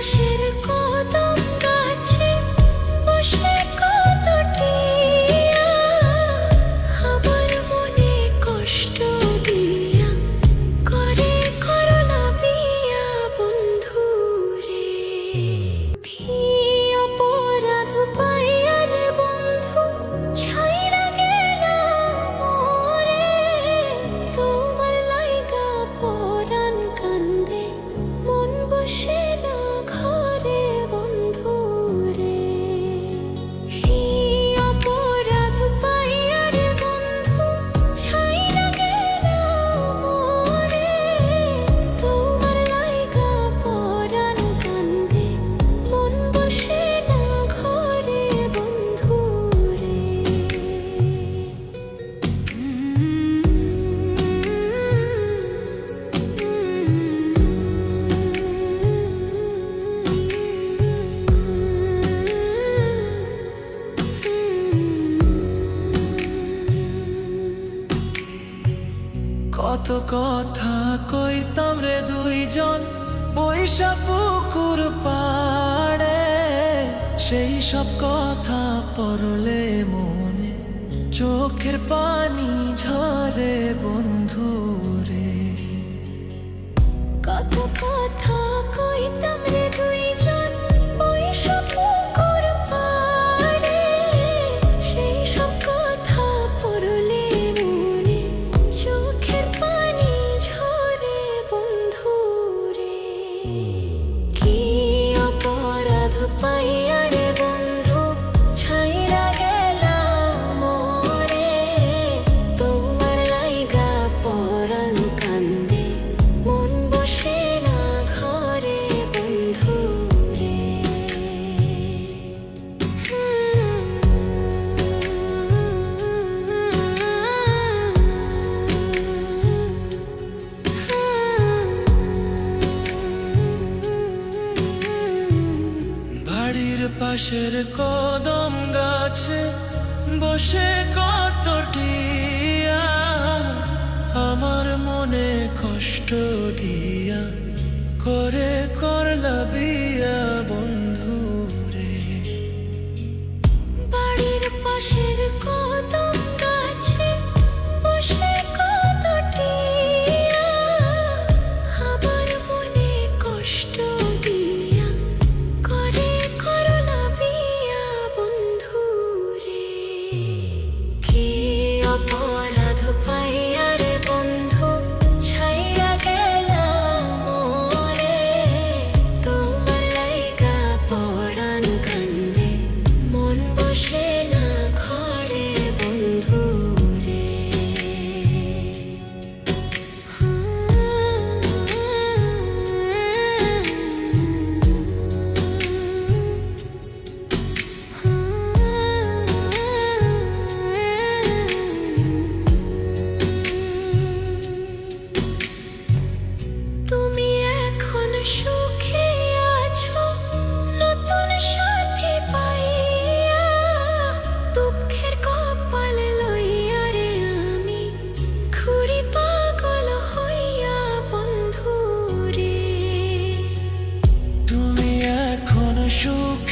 পাশের কদম গাছে বসে কত টিয়া আমার মনে কষ্ট দিয়া করে করলা বিয়া বন্ধু রে। কি অপরাধ পাইয়া রে বন্ধু ছাইরা গেলা মোরে, তোমার লাইগা পরাণ কান্দে মন বসে না ঘরে বন্ধু রে। কি অপরাধ পাইয়া রে বন্ধু ছাইরা গেলা মোরে, তোমার লাইগা পরাণ কান্দে মন বসে না ঘরে বন্ধু রে। কত কথা কইতাম রে দুইজন বৈশা পুকুর পাড়ে, সেই সব কথা পড়লে মনে চোখের পানি ঝরে বন্ধু রে। কত কথা কইতাম রে দুইজন বইসা পুকুর পাড়ে, সেই সব কথা পড়লে মনে চোখের পানি ঝরে বন্ধু রে। কি অপরাধ পাইয়া রে বন্ধু ছাইরা গেলা মোরে, তোমার লাইগা পরাণ কান্দে মন বসে না ঘরে বন্ধু রে। বাড়ির পাশের কদম গাছে বসে কত টিয়া আমার মনে কষ্ট দিয়া করে করলা বিয়া বন্ধু রে। বাড়ির পাশের কদম গাছে বসে কত টিয়া আমার মনে কষ্ট দিয়া করে করলা বিয়া বন্ধু রে। কি অপরাধ পাইয়া রে বন্ধু ছাইরা গেলা মোরে, তোমার লাইগা পরাণ কান্দে মন বসে না ঘরে বন্ধু রে। তুমি এখন সুখে আছো নতুন সাথী পাইয়া, দুঃখের কপাল লইয়া রে আমি ঘুরি পাগল হইয়া বন্ধু রে। তুমি এখন সুখ